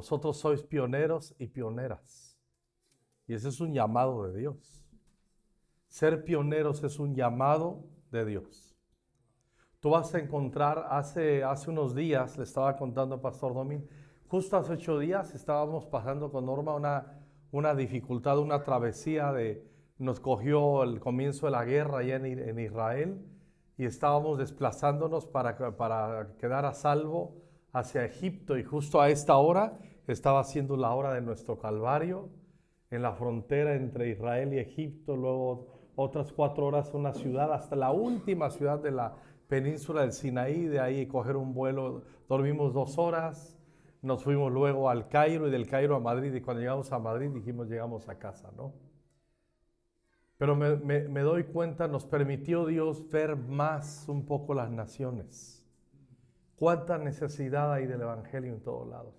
vosotros sois pioneros y pioneras. Y ese es un llamado de Dios. Ser pioneros es un llamado de Dios. Tú vas a encontrar, hace unos días, le estaba contando a Pastor Domín, justo hace 8 días estábamos pasando con Norma una dificultad, una travesía nos cogió el comienzo de la guerra allá en Israel y estábamos desplazándonos para quedar a salvo hacia Egipto, y justo a esta hora estaba siendo la hora de nuestro Calvario en la frontera entre Israel y Egipto. Luego otras 4 horas una ciudad, hasta la última ciudad de la península del Sinaí. De ahí coger un vuelo, dormimos 2 horas, nos fuimos luego al Cairo y del Cairo a Madrid, y cuando llegamos a Madrid dijimos llegamos a casa, ¿no? Pero me doy cuenta, nos permitió Dios ver más un poco las naciones. Cuánta necesidad hay del evangelio en todos lados.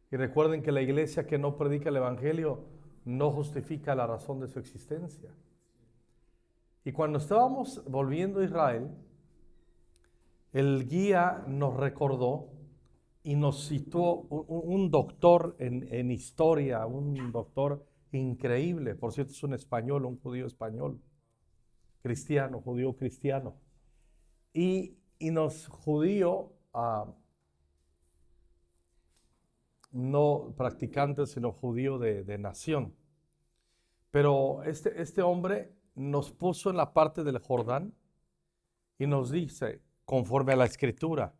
Y recuerden que la iglesia que no predica el evangelio no justifica la razón de su existencia. Y cuando estábamos volviendo a Israel, el guía nos recordó y nos citó un doctor en historia, un doctor increíble. Por cierto, es un español, un judío español, cristiano, judío cristiano. Y nos judío, no practicante, sino judío de nación. Pero este hombre nos puso en la parte del Jordán y nos dice, conforme a la escritura,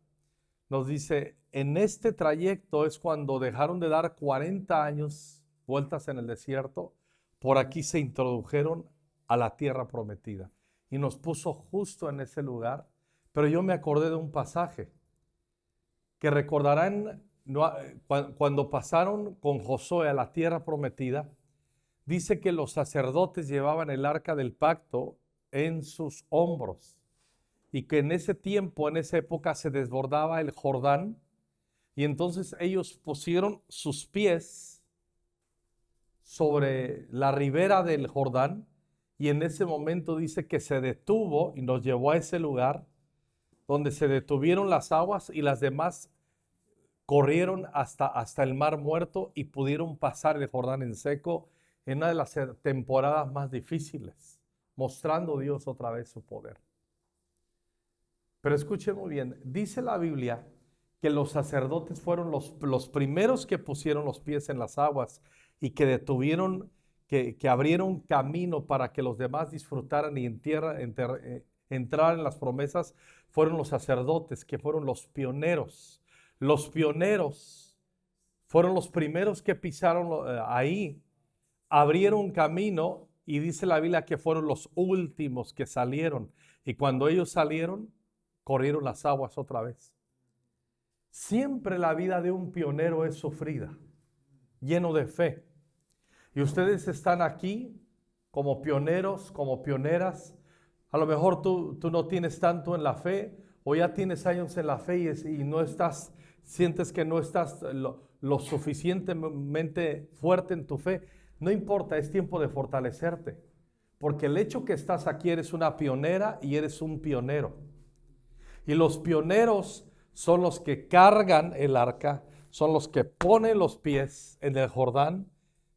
nos dice, en este trayecto es cuando dejaron de dar 40 años vueltas en el desierto, por aquí se introdujeron a la tierra prometida. Y nos puso justo en ese lugar. Pero yo me acordé de un pasaje que recordarán cuando pasaron con Josué a la tierra prometida. Dice que los sacerdotes llevaban el arca del pacto en sus hombros y que en ese tiempo, en esa época, se desbordaba el Jordán, y entonces ellos pusieron sus pies sobre la ribera del Jordán, y en ese momento dice que se detuvo y nos llevó a ese lugar donde se detuvieron las aguas y las demás corrieron hasta el mar muerto y pudieron pasar el Jordán en seco en una de las temporadas más difíciles, mostrando Dios otra vez su poder. Pero escuchen muy bien, dice la Biblia que los sacerdotes fueron los primeros que pusieron los pies en las aguas y que detuvieron, que abrieron camino para que los demás disfrutaran y entrar en las promesas. Fueron los sacerdotes, que fueron los pioneros. Los pioneros fueron los primeros que pisaron ahí, abrieron camino, y dice la Biblia que fueron los últimos que salieron. Y cuando ellos salieron, corrieron las aguas otra vez. Siempre la vida de un pionero es sufrida, lleno de fe. Y ustedes están aquí como pioneros, como pioneras. A lo mejor tú no tienes tanto en la fe, o ya tienes años en la fe y no estás, sientes que no estás lo suficientemente fuerte en tu fe. No importa, es tiempo de fortalecerte, porque el hecho que estás aquí, eres una pionera y eres un pionero. Y los pioneros son los que cargan el arca, son los que ponen los pies en el Jordán,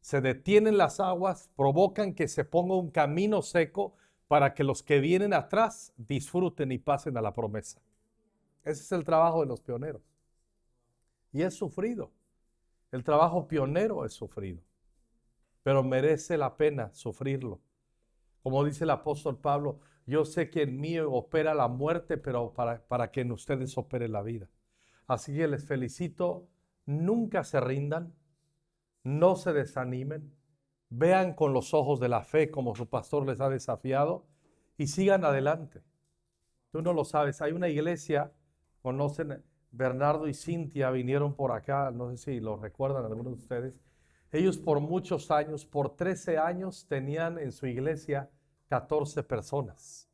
se detienen las aguas, provocan que se ponga un camino seco para que los que vienen atrás disfruten y pasen a la promesa. Ese es el trabajo de los pioneros. Y es sufrido. El trabajo pionero es sufrido, pero merece la pena sufrirlo. Como dice el apóstol Pablo, yo sé que en mí opera la muerte, pero para que en ustedes opere la vida. Así que les felicito, nunca se rindan, no se desanimen, vean con los ojos de la fe como su pastor les ha desafiado y sigan adelante. Tú no lo sabes, hay una iglesia, conocen, Bernardo y Cintia vinieron por acá, no sé si lo recuerdan algunos de ustedes. Ellos por muchos años, por 13 años, tenían en su iglesia 14 personas.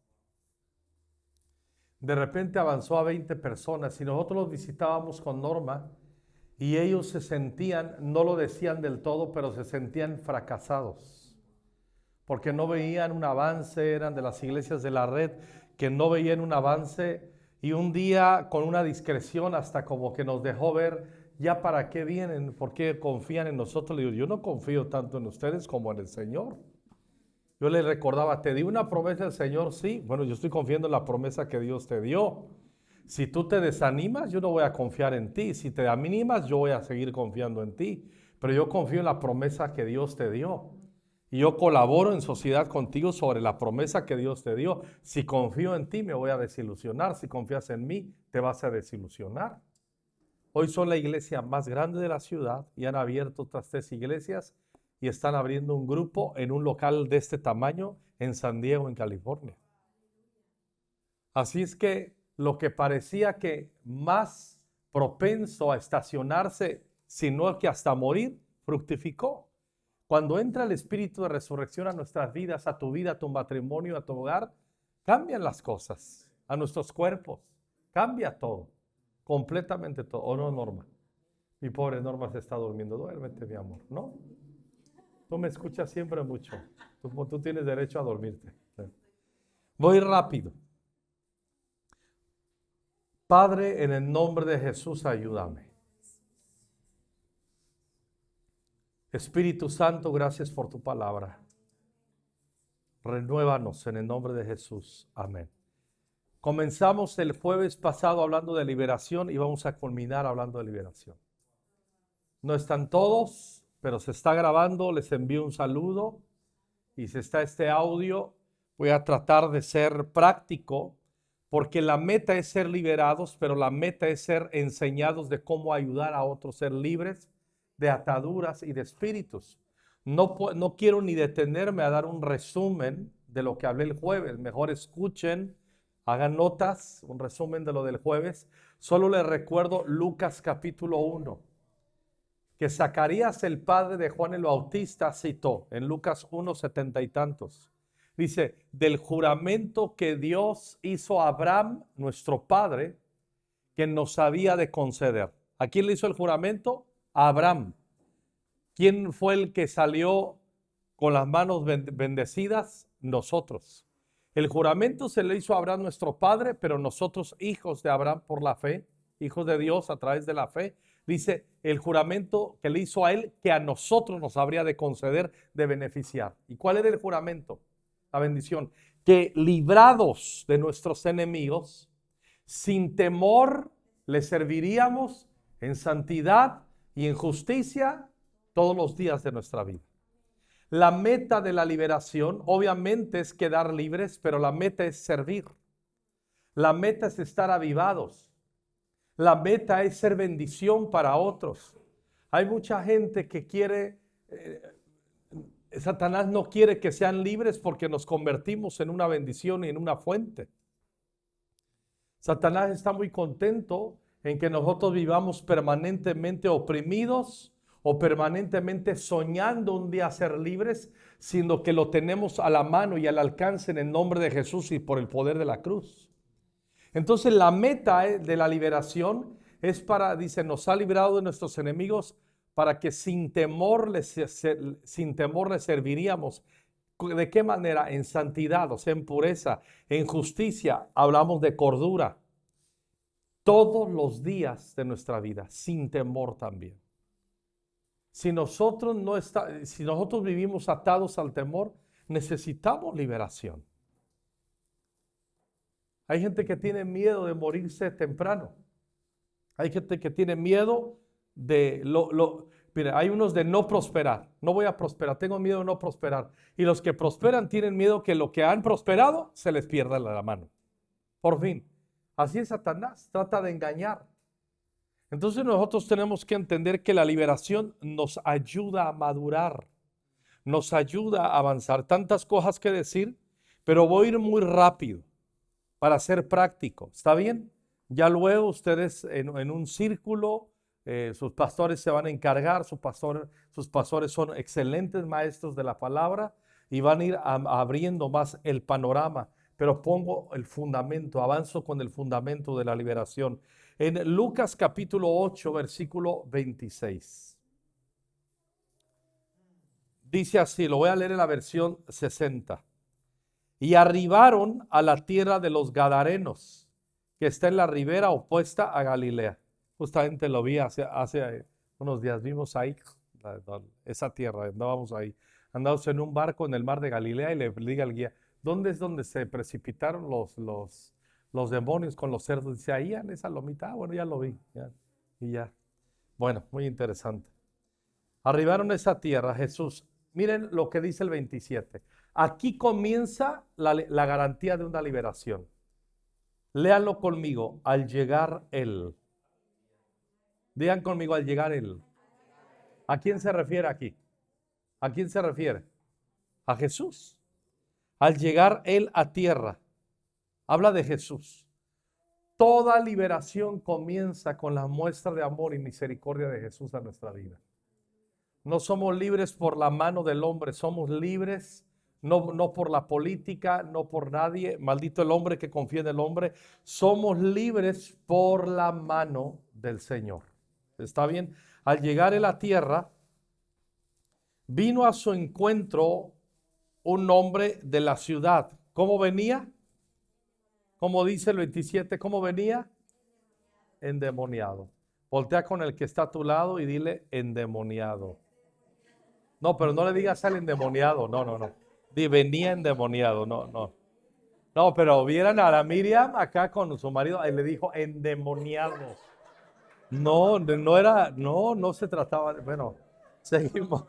De repente avanzó a 20 personas y nosotros los visitábamos con Norma y ellos se sentían, no lo decían del todo, pero se sentían fracasados porque no veían un avance. Eran de las iglesias de la red que no veían un avance, y un día con una discreción hasta como que nos dejó ver, ¿ya para qué vienen? ¿Por qué confían en nosotros? Le digo, yo no confío tanto en ustedes como en el Señor. Yo les recordaba, ¿te di una promesa del Señor? Sí. Bueno, yo estoy confiando en la promesa que Dios te dio. Si tú te desanimas, yo no voy a confiar en ti. Si te animas, yo voy a seguir confiando en ti. Pero yo confío en la promesa que Dios te dio. Y yo colaboro en sociedad contigo sobre la promesa que Dios te dio. Si confío en ti, me voy a desilusionar. Si confías en mí, te vas a desilusionar. Hoy son la iglesia más grande de la ciudad y han abierto otras 3 iglesias y están abriendo un grupo en un local de este tamaño en San Diego, en California. Así es que lo que parecía que más propenso a estacionarse, sino que hasta morir, fructificó. Cuando entra el espíritu de resurrección a nuestras vidas, a tu vida, a tu matrimonio, a tu hogar, cambian las cosas, a nuestros cuerpos, cambia todo, completamente todo. ¿O no, Norma? Mi pobre Norma se está durmiendo. Duérmete, mi amor, ¿no? Tú me escuchas siempre mucho. Tú tienes derecho a dormirte. Voy rápido. Padre, en el nombre de Jesús, ayúdame. Espíritu Santo, gracias por tu palabra. Renuévanos en el nombre de Jesús. Amén. Comenzamos el jueves pasado hablando de liberación y vamos a culminar hablando de liberación. No están todos, pero se está grabando. Les envío un saludo y si está este audio, voy a tratar de ser práctico porque la meta es ser liberados, pero la meta es ser enseñados de cómo ayudar a otros a ser libres de ataduras y de espíritus. No quiero ni detenerme a dar un resumen de lo que hablé el jueves. Mejor escuchen, hagan notas, un resumen de lo del jueves. Solo les recuerdo Lucas capítulo 1, que Zacarías, el padre de Juan el Bautista, citó en Lucas 1, 70 y tantos. Dice, del juramento que Dios hizo a Abraham, nuestro padre, que nos había de conceder. ¿A quién le hizo el juramento? A Abraham. ¿Quién fue el que salió con las manos bendecidas? Nosotros. El juramento se le hizo a Abraham, nuestro padre, pero nosotros, hijos de Abraham por la fe, hijos de Dios a través de la fe, dice el juramento que le hizo a él, que a nosotros nos habría de conceder, de beneficiar. ¿Y cuál era el juramento? La bendición. Que librados de nuestros enemigos, sin temor, les serviríamos en santidad y en justicia todos los días de nuestra vida. La meta de la liberación obviamente es quedar libres, pero la meta es servir. La meta es estar avivados. La meta es ser bendición para otros. Hay mucha gente que quiere, Satanás no quiere que sean libres porque nos convertimos en una bendición y en una fuente. Satanás está muy contento en que nosotros vivamos permanentemente oprimidos o permanentemente soñando un día ser libres, sino que lo tenemos a la mano y al alcance en el nombre de Jesús y por el poder de la cruz. Entonces la meta de la liberación es para, dice, nos ha librado de nuestros enemigos para que sin temor les serviríamos. ¿De qué manera? En santidad, o sea, en pureza, en justicia, hablamos de cordura. Todos los días de nuestra vida, sin temor también. Si nosotros vivimos atados al temor, necesitamos liberación. Hay gente que tiene miedo de morirse temprano. Hay gente que tiene miedo de mira, hay unos de no prosperar. No voy a prosperar, tengo miedo de no prosperar. Y los que prosperan tienen miedo que lo que han prosperado se les pierda de la mano. Por fin. Así es Satanás, trata de engañar. Entonces nosotros tenemos que entender que la liberación nos ayuda a madurar, nos ayuda a avanzar. Tantas cosas que decir, pero voy a ir muy rápido para ser práctico. ¿Está bien? Ya luego ustedes en un círculo, sus pastores se van a encargar, sus pastores son excelentes maestros de la palabra y van a ir abriendo más el panorama. Pero pongo el fundamento, avanzo con el fundamento de la liberación. En Lucas capítulo 8, versículo 26. Dice así, lo voy a leer en la versión 60. Y arribaron a la tierra de los Gadarenos, que está en la ribera opuesta a Galilea. Justamente lo vi hace unos días, vimos ahí esa tierra, andábamos ahí, andábamos en un barco en el mar de Galilea y le diga al guía, ¿dónde es donde se precipitaron los demonios con los cerdos? Dice, ahí en esa lomita. Bueno, ya lo vi, ya, y ya. Bueno, muy interesante. Arribaron a esa tierra, Jesús. Miren lo que dice el 27. Aquí comienza la garantía de una liberación. Léanlo conmigo, al llegar Él. Digan conmigo, al llegar Él. ¿A quién se refiere aquí? ¿A quién se refiere? A Jesús. Al llegar Él a tierra, habla de Jesús. Toda liberación comienza con la muestra de amor y misericordia de Jesús a nuestra vida. No somos libres por la mano del hombre, somos libres no por la política, no por nadie. Maldito el hombre que confía en el hombre. Somos libres por la mano del Señor. ¿Está bien? Al llegar a la tierra, vino a su encuentro un hombre de la ciudad. ¿Cómo venía? Como dice el 27, ¿cómo venía? Endemoniado. Voltea con el que está a tu lado y dile endemoniado. No, pero no le digas al endemoniado, no. Venía endemoniado, no. No, pero vieran a la Miriam acá con su marido, y le dijo endemoniado. No se trataba, bueno, seguimos.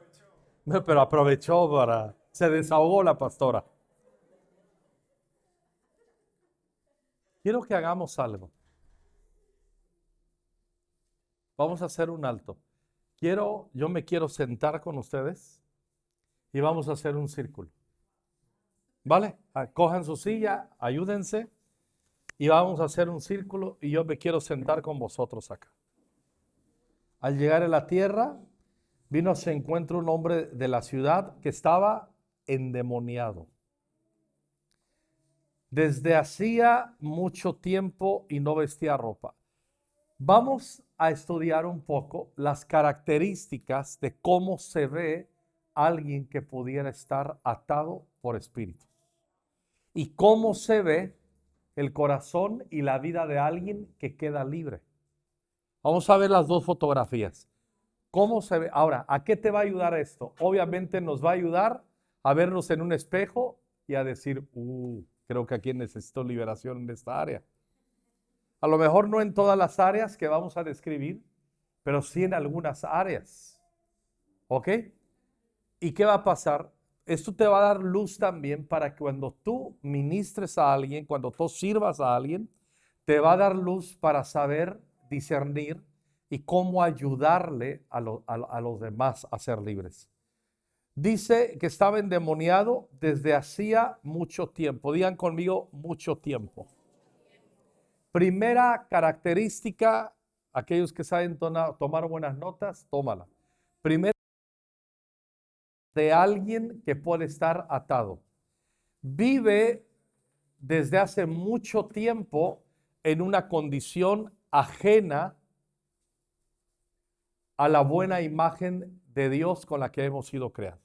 No, pero aprovechó se desahogó la pastora. Quiero que hagamos algo. Vamos a hacer un alto. Yo me quiero sentar con ustedes y vamos a hacer un círculo. ¿Vale? Cojan su silla, ayúdense y vamos a hacer un círculo y yo me quiero sentar con vosotros acá. Al llegar a la tierra, vino a su encuentro un hombre de la ciudad que estaba endemoniado. Desde hacía mucho tiempo y no vestía ropa. Vamos a estudiar un poco las características de cómo se ve alguien que pudiera estar atado por espíritu. Y cómo se ve el corazón y la vida de alguien que queda libre. Vamos a ver las dos fotografías. ¿Cómo se ve? Ahora, ¿a qué te va a ayudar esto? Obviamente nos va a ayudar a vernos en un espejo y a decir, creo que aquí necesito liberación en esta área. A lo mejor no en todas las áreas que vamos a describir, pero sí en algunas áreas. ¿Ok? ¿Y qué va a pasar? Esto te va a dar luz también para que cuando tú ministres a alguien, cuando tú sirvas a alguien, te va a dar luz para saber discernir y cómo ayudarle a los demás a ser libres. Dice que estaba endemoniado desde hacía mucho tiempo. Digan conmigo, mucho tiempo. Primera característica, aquellos que saben tomar buenas notas, tómala. Primera de alguien que puede estar atado. Vive desde hace mucho tiempo en una condición ajena a la buena imagen de Dios con la que hemos sido creados.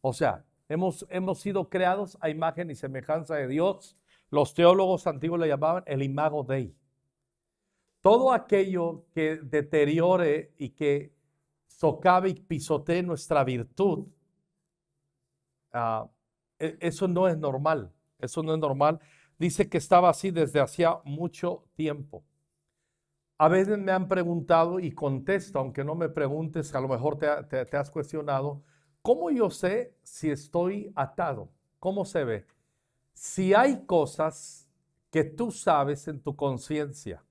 O sea, hemos sido creados a imagen y semejanza de Dios. Los teólogos antiguos le llamaban el imago Dei. Todo aquello que deteriore y que socave y pisotee nuestra virtud, eso no es normal. Eso no es normal. Dice que estaba así desde hacía mucho tiempo. A veces me han preguntado y contesto, aunque no me preguntes, a lo mejor te has cuestionado, ¿cómo yo sé si estoy atado? ¿Cómo se ve? Si hay cosas que tú sabes en tu conciencia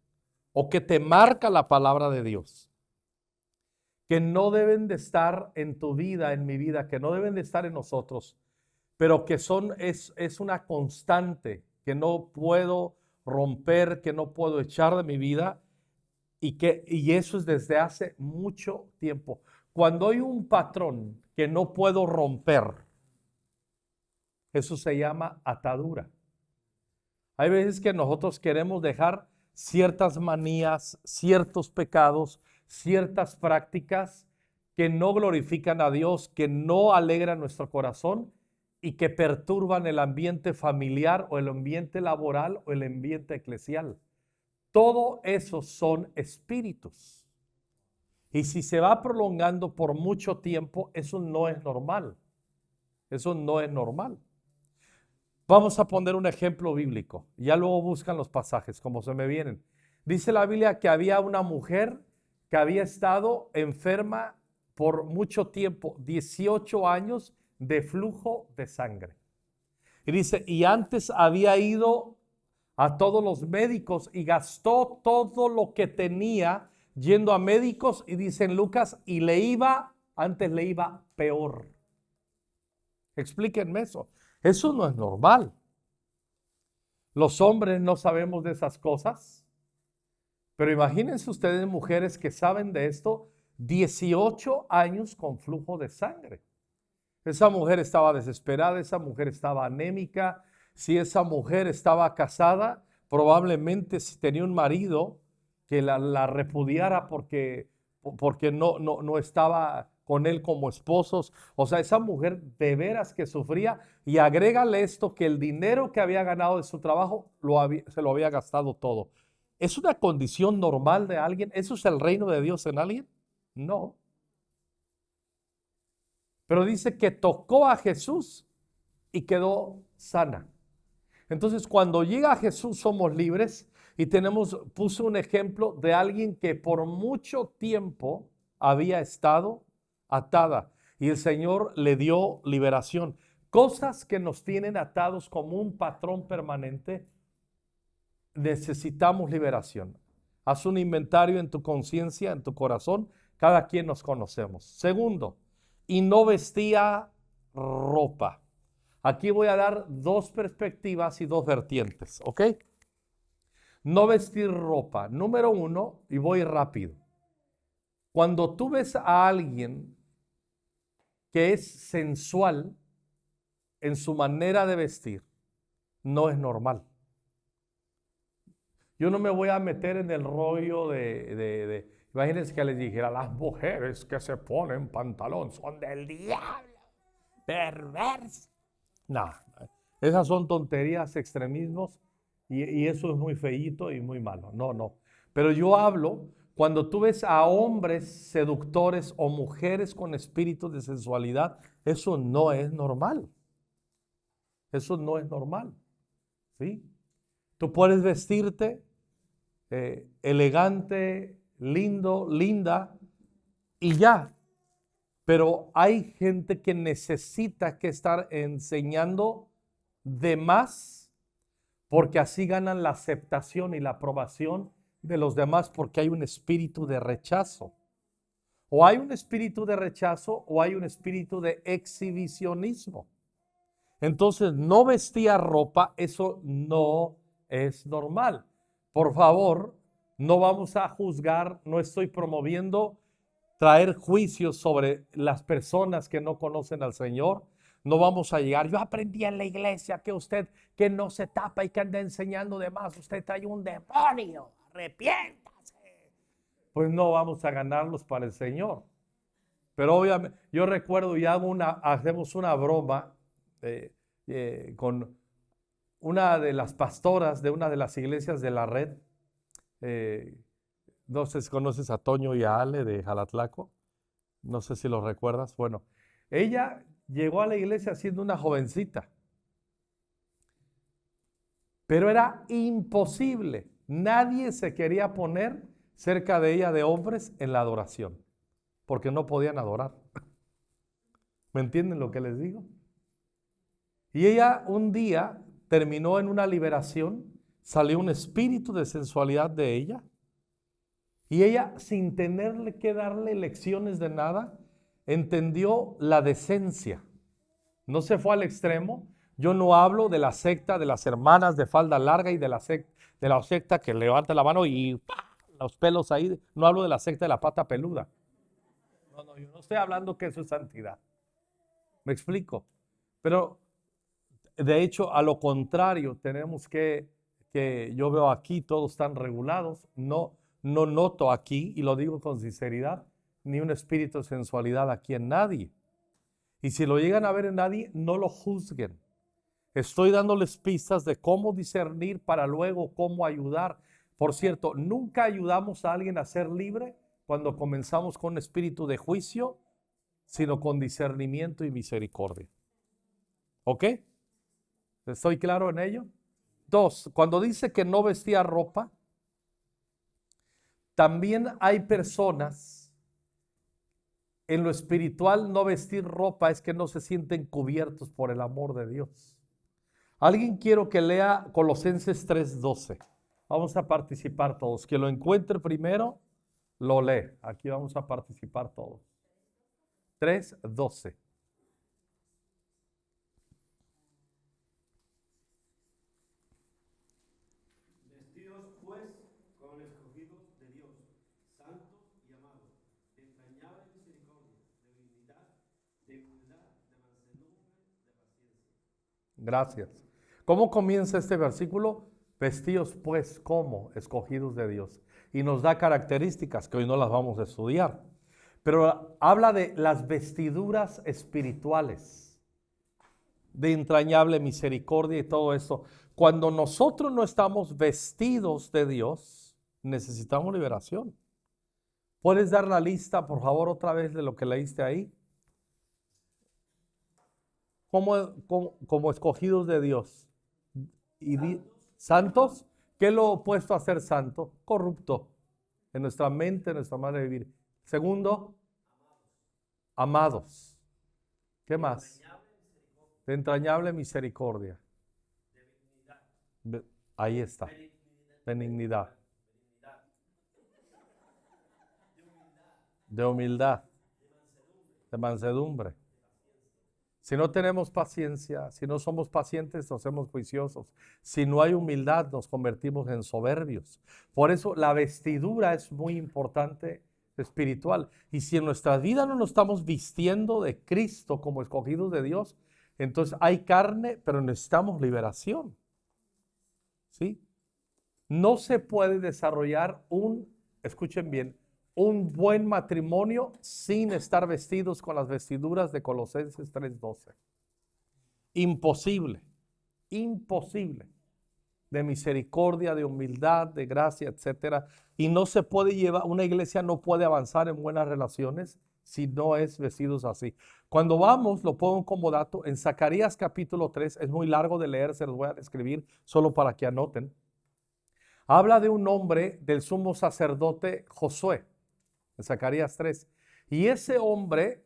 o que te marca la palabra de Dios, que no deben de estar en tu vida, en mi vida, que no deben de estar en nosotros, pero que es una constante que no puedo romper, que no puedo echar de mi vida, y eso es desde hace mucho tiempo. Cuando hay un patrón que no puedo romper, eso se llama atadura. Hay veces que nosotros queremos dejar ciertas manías, ciertos pecados, ciertas prácticas que no glorifican a Dios, que no alegran nuestro corazón y que perturban el ambiente familiar o el ambiente laboral o el ambiente eclesial. todo eso son espíritus. Y si se va prolongando por mucho tiempo, eso no es normal. Eso no es normal. Vamos a poner un ejemplo bíblico. Ya luego buscan los pasajes como se me vienen. Dice la Biblia que había una mujer que había estado enferma por mucho tiempo, 18 años de flujo de sangre. Y dice, y antes había ido a todos los médicos y gastó todo lo que tenía yendo a médicos, y dice en Lucas, y antes le iba peor. Explíquenme eso. Eso no es normal. Los hombres no sabemos de esas cosas, pero imagínense ustedes, mujeres que saben de esto, 18 años con flujo de sangre. Esa mujer estaba desesperada, esa mujer estaba anémica. Si esa mujer estaba casada, probablemente si tenía un marido que la repudiara porque no estaba con él como esposos. O sea, esa mujer de veras que sufría. Y agrégale esto, que el dinero que había ganado de su trabajo se lo había gastado todo. ¿Es una condición normal de alguien? ¿Eso es el reino de Dios en alguien? No. Pero dice que tocó a Jesús y quedó sana. Entonces, cuando llega a Jesús somos libres, y puse un ejemplo de alguien que por mucho tiempo había estado atada y el Señor le dio liberación. Cosas que nos tienen atados como un patrón permanente, necesitamos liberación. Haz un inventario en tu conciencia, en tu corazón. Cada quien nos conocemos. Segundo, y no vestía ropa. Aquí voy a dar dos perspectivas y dos vertientes, ¿ok? No vestir ropa. Número uno, y voy rápido. Cuando tú ves a alguien que es sensual en su manera de vestir, no es normal. Yo no me voy a meter en el rollo imagínense que les dijera, las mujeres que se ponen pantalón son del diablo, perversas. No, esas son tonterías, extremismos, y eso es muy feíto y muy malo. No. Pero yo hablo cuando tú ves a hombres seductores o mujeres con espíritu de sensualidad, eso no es normal. Eso no es normal. ¿Sí? Tú puedes vestirte elegante, lindo, linda, y ya. Pero hay gente que necesita que estar enseñando de más, porque así ganan la aceptación y la aprobación de los demás, porque hay un espíritu de rechazo. O hay un espíritu de rechazo o hay un espíritu de exhibicionismo. Entonces, no vestía ropa, eso no es normal. Por favor, no vamos a juzgar, no estoy promoviendo traer juicios sobre las personas que no conocen al Señor. No vamos a llegar, yo aprendí en la iglesia que usted que no se tapa y que anda enseñando de más, usted trae un demonio, arrepiéntase. Pues no vamos a ganarlos para el Señor. Pero obviamente, yo recuerdo y hacemos una broma con una de las pastoras de una de las iglesias de la red. No sé si conoces a Toño y a Ale de Jalatlaco. No sé si los recuerdas. Bueno, ella llegó a la iglesia siendo una jovencita. Pero era imposible. Nadie se quería poner cerca de ella de hombres en la adoración, porque no podían adorar. ¿Me entienden lo que les digo? Y ella un día terminó en una liberación, salió un espíritu de sensualidad de ella, y ella, sin tenerle que darle lecciones de nada, entendió la decencia. No se fue al extremo. Yo no hablo de la secta de las hermanas de falda larga y de la secta que levanta la mano y ¡pah!, los pelos ahí. No hablo de la secta de la pata peluda. No, yo no estoy hablando que eso es santidad. ¿Me explico? Pero de hecho, a lo contrario, tenemos que yo veo aquí todos están regulados. No noto aquí, y lo digo con sinceridad, ni un espíritu de sensualidad aquí en nadie. Y si lo llegan a ver en nadie, no lo juzguen. Estoy dándoles pistas de cómo discernir para luego cómo ayudar. Por cierto, nunca ayudamos a alguien a ser libre cuando comenzamos con espíritu de juicio, sino con discernimiento y misericordia. ¿Ok? ¿Estoy claro en ello? 2, cuando dice que no vestía ropa, también hay personas en lo espiritual. No vestir ropa es que no se sienten cubiertos por el amor de Dios. Alguien quiero que lea Colosenses 3:12. Vamos a participar todos. Que lo encuentre primero, lo lee. Aquí vamos a participar todos. 3:12. Vestidos pues como escogidos de Dios, santos y amados, de entrañable misericordia, de benignidad, de humildad, de mansedumbre, de paciencia. Gracias. ¿Cómo comienza este versículo? Vestidos pues como escogidos de Dios. Y nos da características que hoy no las vamos a estudiar. Pero habla de las vestiduras espirituales, de entrañable misericordia y todo esto. Cuando nosotros no estamos vestidos de Dios, necesitamos liberación. ¿Puedes dar la lista, por favor, otra vez de lo que leíste ahí? Como escogidos de Dios. ¿Santos? ¿Qué es lo opuesto a ser santo? Corrupto. En nuestra mente, en nuestra manera de vivir. Segundo, amados. ¿Qué más? De entrañable misericordia. Ahí está. Benignidad. De humildad. De mansedumbre. Si no tenemos paciencia, si no somos pacientes, nos hacemos juiciosos. Si no hay humildad, nos convertimos en soberbios. Por eso la vestidura es muy importante espiritual. Y si en nuestra vida no nos estamos vistiendo de Cristo como escogidos de Dios, entonces hay carne, pero necesitamos liberación. ¿Sí? No se puede desarrollar escuchen bien, un buen matrimonio sin estar vestidos con las vestiduras de Colosenses 3:12. Imposible, imposible. De misericordia, de humildad, de gracia, etcétera. Y no se puede una iglesia no puede avanzar en buenas relaciones si no es vestidos así. Cuando vamos, lo pongo como dato, en Zacarías capítulo 3, es muy largo de leer, se los voy a escribir solo para que anoten. Habla de un hombre del sumo sacerdote Josué, en Zacarías 3. Y ese hombre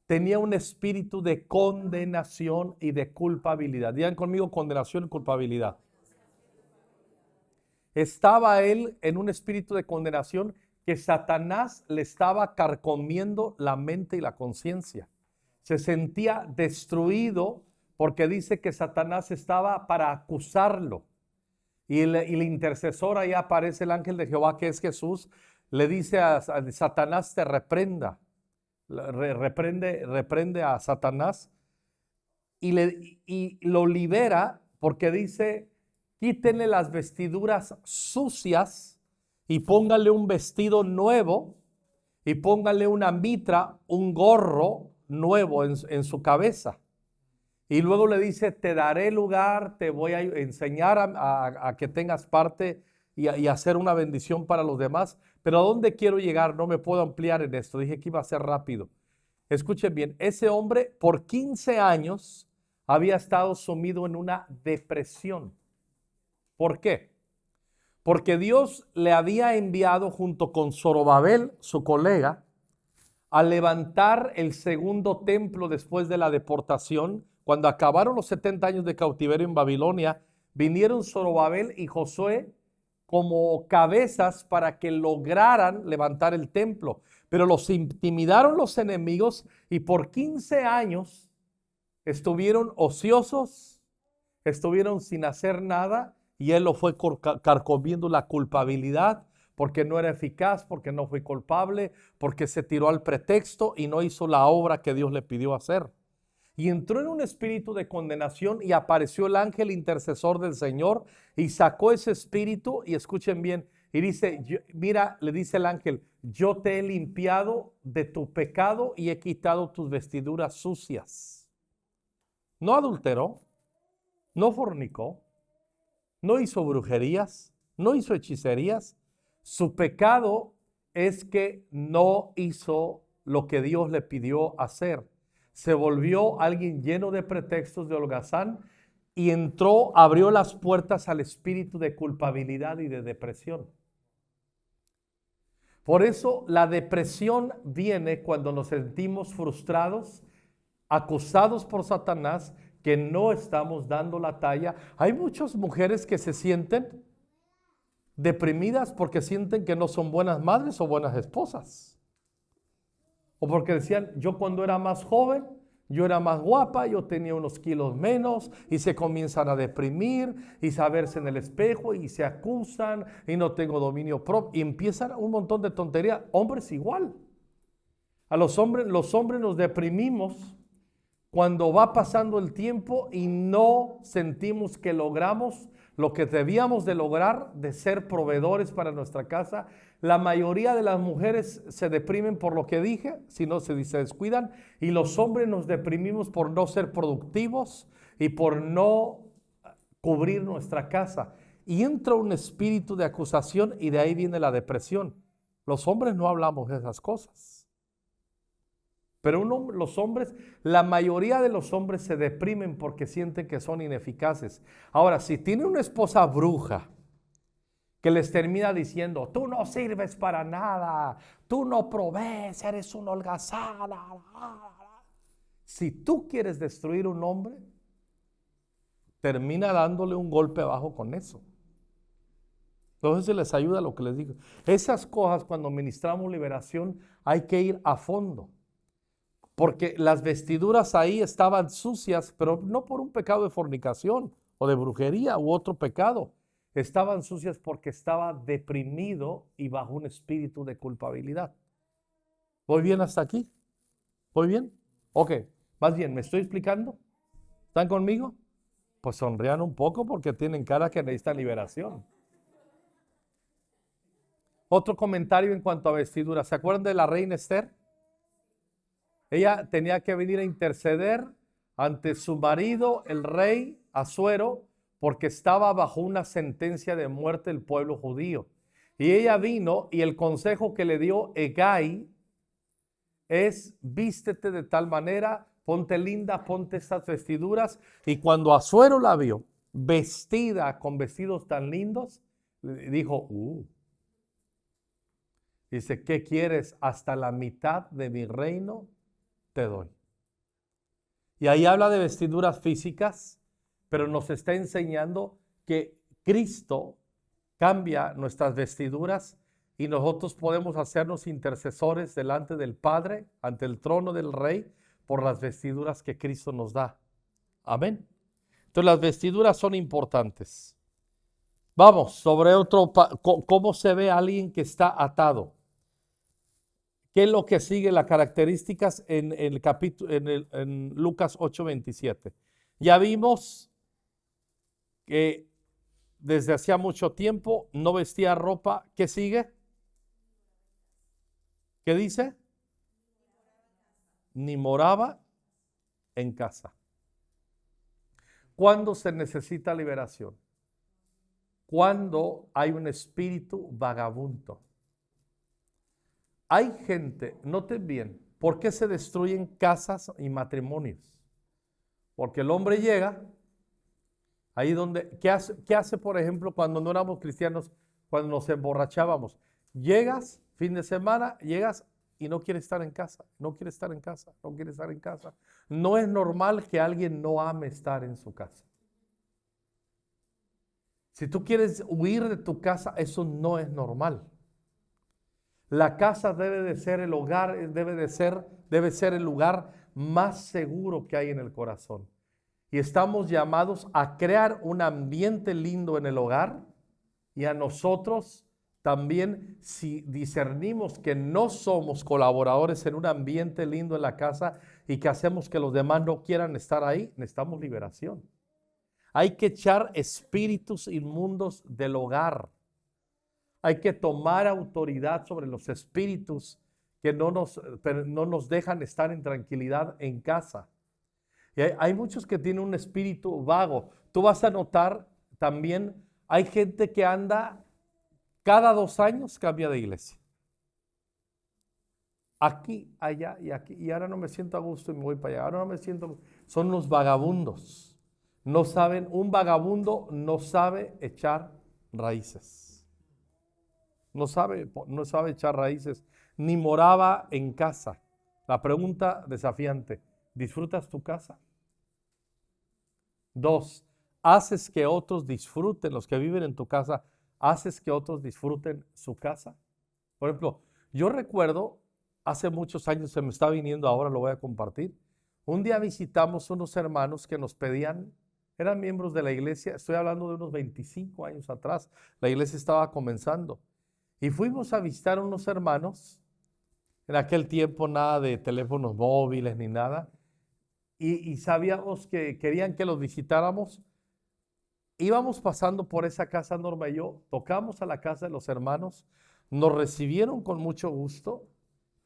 tenía un espíritu de condenación y de culpabilidad. Digan conmigo condenación y culpabilidad. Estaba él en un espíritu de condenación que Satanás le estaba carcomiendo la mente y la conciencia. Se sentía destruido porque dice que Satanás estaba para acusarlo. Y el intercesor, ahí aparece el ángel de Jehová, que es Jesús, le dice a Satanás, te reprenda. Reprende a Satanás y lo libera porque dice, quítenle las vestiduras sucias y póngale un vestido nuevo y póngale una mitra, un gorro nuevo en su cabeza. Y luego le dice, te daré lugar, te voy a enseñar a que tengas parte y hacer una bendición para los demás. Pero ¿a dónde quiero llegar? No me puedo ampliar en esto. Dije que iba a ser rápido. Escuchen bien, ese hombre por 15 años había estado sumido en una depresión. ¿Por qué? Porque Dios le había enviado junto con Zorobabel, su colega, a levantar el segundo templo después de la deportación. Cuando acabaron los 70 años de cautiverio en Babilonia, vinieron Zorobabel y Josué como cabezas para que lograran levantar el templo. Pero los intimidaron los enemigos y por 15 años estuvieron ociosos, estuvieron sin hacer nada y él lo fue carcomiendo la culpabilidad porque no era eficaz, porque no fue culpable, porque se tiró al pretexto y no hizo la obra que Dios le pidió hacer. Y entró en un espíritu de condenación y apareció el ángel intercesor del Señor y sacó ese espíritu y escuchen bien, y dice, mira, le dice el ángel, yo te he limpiado de tu pecado y he quitado tus vestiduras sucias. No adulteró, no fornicó, no hizo brujerías, no hizo hechicerías. Su pecado es que no hizo lo que Dios le pidió hacer. Se volvió alguien lleno de pretextos, de holgazán, y entró, abrió las puertas al espíritu de culpabilidad y de depresión. Por eso la depresión viene cuando nos sentimos frustrados, acusados por Satanás, que no estamos dando la talla. Hay muchas mujeres que se sienten deprimidas porque sienten que no son buenas madres o buenas esposas. O porque decían, yo cuando era más joven, yo era más guapa, yo tenía unos kilos menos, y se comienzan a deprimir y a verse en el espejo y se acusan y no tengo dominio propio y empiezan un montón de tonterías. Hombres igual. A los hombres nos deprimimos cuando va pasando el tiempo y no sentimos que logramos lo que debíamos de lograr, de ser proveedores para nuestra casa. La mayoría de las mujeres se deprimen por lo que dije, si no se descuidan, y los hombres nos deprimimos por no ser productivos y por no cubrir nuestra casa. Y entra un espíritu de acusación y de ahí viene la depresión. Los hombres no hablamos de esas cosas. Pero los hombres, la mayoría de los hombres se deprimen porque sienten que son ineficaces. Ahora, si tiene una esposa bruja que les termina diciendo, tú no sirves para nada, tú no provees, eres un holgazán. Si tú quieres destruir un hombre, termina dándole un golpe abajo con eso. Entonces les ayuda lo que les digo. Esas cosas, cuando ministramos liberación, hay que ir a fondo. Porque las vestiduras ahí estaban sucias, pero no por un pecado de fornicación o de brujería u otro pecado. Estaban sucias porque estaba deprimido y bajo un espíritu de culpabilidad. ¿Voy bien hasta aquí? ¿Voy bien? Ok, más bien, ¿me estoy explicando? ¿Están conmigo? Pues sonrían un poco porque tienen cara que necesitan liberación. Otro comentario en cuanto a vestiduras. ¿Se acuerdan de la reina Esther? Ella tenía que venir a interceder ante su marido, el rey Asuero, porque estaba bajo una sentencia de muerte el pueblo judío. Y ella vino y el consejo que le dio Hegai es: vístete de tal manera, ponte linda, ponte estas vestiduras. Y cuando Asuero la vio vestida con vestidos tan lindos, dijo, dice, ¿qué quieres? Hasta la mitad de mi reino te doy. Y ahí habla de vestiduras físicas, pero nos está enseñando que Cristo cambia nuestras vestiduras y nosotros podemos hacernos intercesores delante del Padre, ante el trono del Rey, por las vestiduras que Cristo nos da. Amén. Entonces las vestiduras son importantes. Vamos, sobre otro, ¿cómo se ve a alguien que está atado? ¿Qué es lo que sigue? Las características en el capítulo, en Lucas 8:27. Ya vimos que desde hacía mucho tiempo no vestía ropa. ¿Qué sigue? ¿Qué dice? Ni moraba en casa. ¿Cuándo se necesita liberación? Cuando hay un espíritu vagabundo. Hay gente, noten bien, ¿por qué se destruyen casas y matrimonios? Porque el hombre llega, ahí donde, ¿qué hace, por ejemplo, cuando no éramos cristianos, cuando nos emborrachábamos? Llegas, fin de semana, llegas y no quieres estar en casa, no quieres estar en casa, no quieres estar en casa. No es normal que alguien no ame estar en su casa. Si tú quieres huir de tu casa, eso no es normal. La casa debe de ser el hogar, debe ser el lugar más seguro que hay en el corazón. Y estamos llamados a crear un ambiente lindo en el hogar, y a nosotros también, si discernimos que no somos colaboradores en un ambiente lindo en la casa y que hacemos que los demás no quieran estar ahí, necesitamos liberación. Hay que echar espíritus inmundos del hogar. Hay que tomar autoridad sobre los espíritus que no nos dejan estar en tranquilidad en casa. Y hay muchos que tienen un espíritu vago. Tú vas a notar también Hay gente que anda cada 2 años, cambia de iglesia. Aquí, allá y aquí. Y ahora no me siento a gusto y me voy para allá. Ahora no me siento. Son los vagabundos. No saben, un vagabundo no sabe echar raíces. No sabe echar raíces. Ni moraba en casa. La pregunta desafiante: ¿disfrutas tu casa? 2, ¿haces que otros disfruten, los que viven en tu casa, haces que otros disfruten su casa? Por ejemplo, yo recuerdo, hace muchos años, se me está viniendo ahora, lo voy a compartir. Un día visitamos unos hermanos que nos pedían, eran miembros de la iglesia, estoy hablando de unos 25 años atrás, la iglesia estaba comenzando. Y fuimos a visitar a unos hermanos, en aquel tiempo nada de teléfonos móviles ni nada, y sabíamos que querían que los visitáramos. Íbamos pasando por esa casa, Norma y yo, tocamos a la casa de los hermanos, nos recibieron con mucho gusto,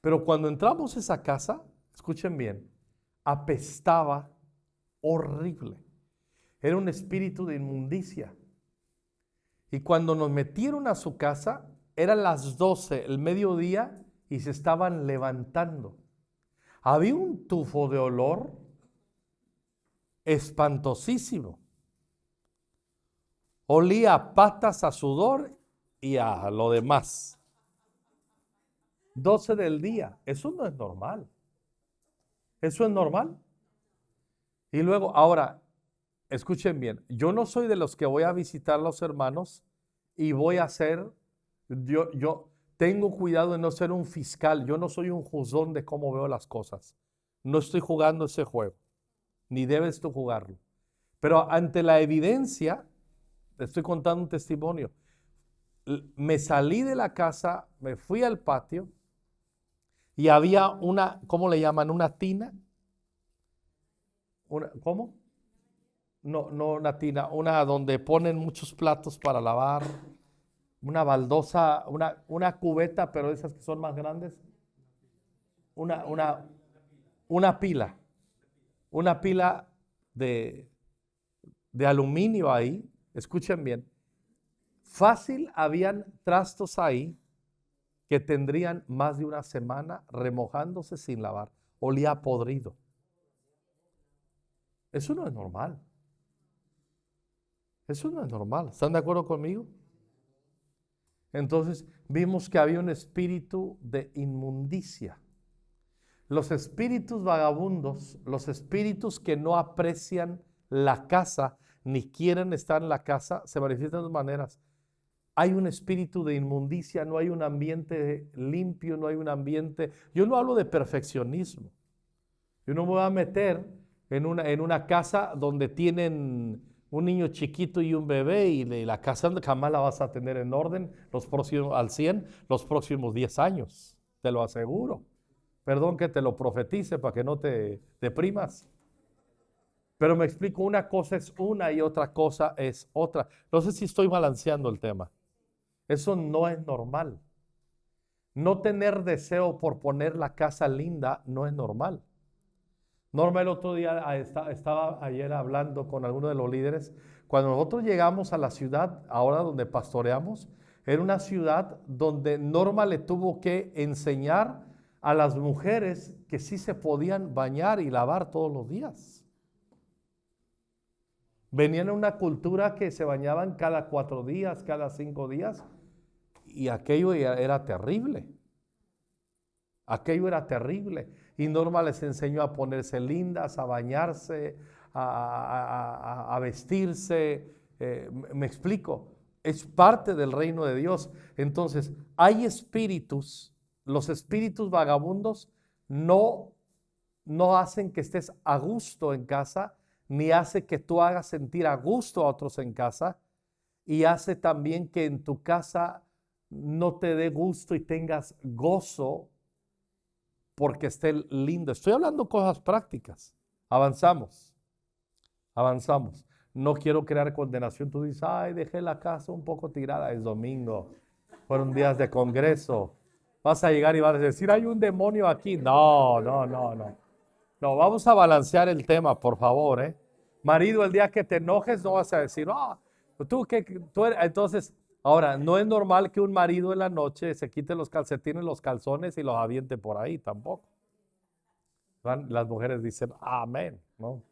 pero cuando entramos a esa casa, escuchen bien, apestaba horrible. Era un espíritu de inmundicia. Y cuando nos metieron a su casa, eran las 12, el mediodía, y se estaban levantando. Había un tufo de olor espantosísimo. Olía a patas, a sudor y a lo demás. 12 del día. Eso no es normal. Eso es normal. Y luego, ahora, escuchen bien. Yo no soy de los que voy a visitar a los hermanos y voy a hacer, yo tengo cuidado de no ser un fiscal. Yo no soy un juzgón de cómo veo las cosas. No estoy jugando ese juego. Ni debes tú jugarlo. Pero ante la evidencia, te estoy contando un testimonio. Me salí de la casa, me fui al patio y había una, ¿cómo le llaman? Una tina. ¿Cómo? No una tina, una donde ponen muchos platos para lavar, una baldosa, una cubeta, pero esas que son más grandes. Una pila de aluminio ahí. Escuchen bien, fácil habían trastos ahí que tendrían más de una semana remojándose sin lavar. Olía podrido. Eso no es normal. Eso no es normal. ¿Están de acuerdo conmigo? Entonces vimos que había un espíritu de inmundicia. Los espíritus vagabundos, los espíritus que no aprecian la casa ni quieren estar en la casa, se manifiestan de dos maneras. Hay un espíritu de inmundicia, no hay un ambiente limpio, no hay un ambiente. Yo no hablo de perfeccionismo. Yo no me voy a meter en una casa donde tienen un niño chiquito y un bebé y la casa jamás la vas a tener en orden al 100 los próximos 10 años. Te lo aseguro. Perdón que te lo profetice para que no te deprimas. Pero me explico, una cosa es una y otra cosa es otra. No sé si estoy balanceando el tema. Eso no es normal. No tener deseo por poner la casa linda no es normal. Norma, el otro día estaba ayer hablando con alguno de los líderes. Cuando nosotros llegamos a la ciudad, ahora donde pastoreamos, era una ciudad donde Norma le tuvo que enseñar a las mujeres que sí se podían bañar y lavar todos los días. Venían en una cultura que se bañaban cada 4 días, cada 5 días, y aquello era terrible. Aquello era terrible. Y Norma les enseñó a ponerse lindas, a bañarse, a vestirse. Me explico, es parte del reino de Dios. Entonces, hay espíritus, los espíritus vagabundos no hacen que estés a gusto en casa, ni hace que tú hagas sentir a gusto a otros en casa, y hace también que en tu casa no te dé gusto y tengas gozo porque esté lindo. Estoy hablando cosas prácticas. Avanzamos. No quiero crear condenación. Tú dices, ay, dejé la casa un poco tirada. Es domingo. Fueron días de congreso. Vas a llegar y vas a decir, hay un demonio aquí. No, vamos a balancear el tema, por favor. Marido, el día que te enojes no vas a decir, Entonces, ahora, no es normal que un marido en la noche se quite los calcetines, los calzones y los aviente por ahí, tampoco. Las mujeres dicen, amén, ¿no?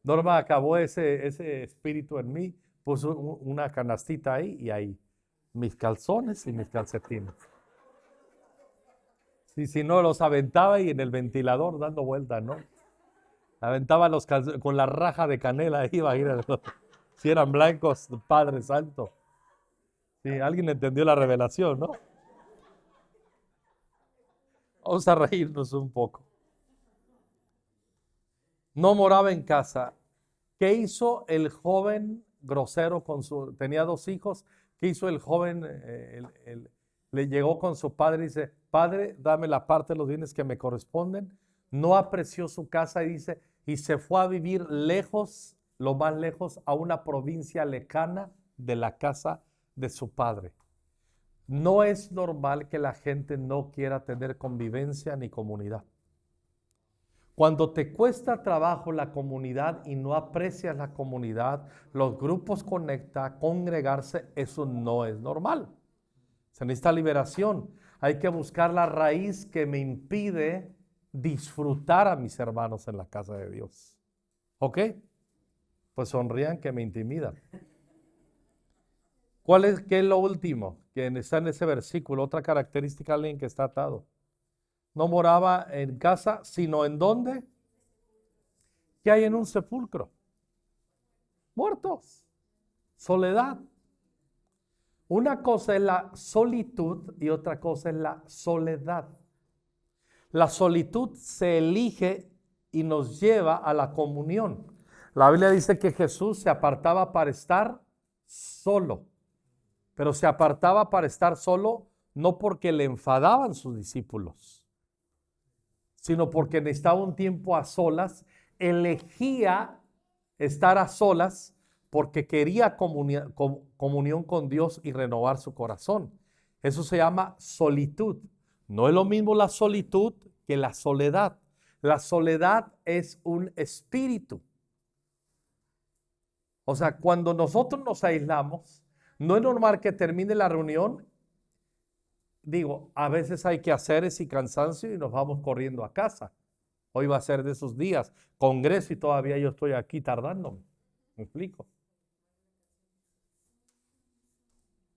Norma acabó ese espíritu en mí, puso una canastita ahí y ahí, mis calzones y mis calcetines. Sí, si no, los aventaba y en el ventilador dando vueltas, ¿no? Aventaba los calzones con la raja de canela, iba a ir si eran blancos, Padre Santo. Sí, alguien entendió la revelación, ¿no? Vamos a reírnos un poco. No moraba en casa. ¿Qué hizo el joven grosero tenía 2 hijos? ¿Qué hizo el joven? Le llegó con su padre y dice, padre, dame la parte de los bienes que me corresponden. No apreció su casa y dice, y se fue a vivir lejos, lo más lejos, a una provincia lejana de la casa de su padre. No es normal que la gente no quiera tener convivencia ni comunidad. Cuando te cuesta trabajo la comunidad y no aprecias la comunidad, los grupos congregarse, eso no es normal. Se necesita liberación. Hay que buscar la raíz que me impide disfrutar a mis hermanos en la casa de Dios. ¿Ok? Pues sonrían que me intimidan. ¿Qué es lo último que está en ese versículo? Otra característica de alguien que está atado. No moraba en casa, sino ¿en dónde? ¿Qué hay en un sepulcro? Muertos. Soledad. Una cosa es la solitud y otra cosa es la soledad. La solitud se elige y nos lleva a la comunión. La Biblia dice que Jesús se apartaba para estar solo, pero se apartaba para estar solo no porque le enfadaban sus discípulos, sino porque necesitaba un tiempo a solas, elegía estar a solas porque quería comunión con Dios y renovar su corazón. Eso se llama solitud. No es lo mismo la solitud que la soledad. La soledad es un espíritu. O sea, cuando nosotros nos aislamos, no es normal que termine la reunión. Digo, a veces hay quehaceres y cansancio y nos vamos corriendo a casa. Hoy va a ser de esos días, congreso y todavía yo estoy aquí tardándome. ¿Me explico?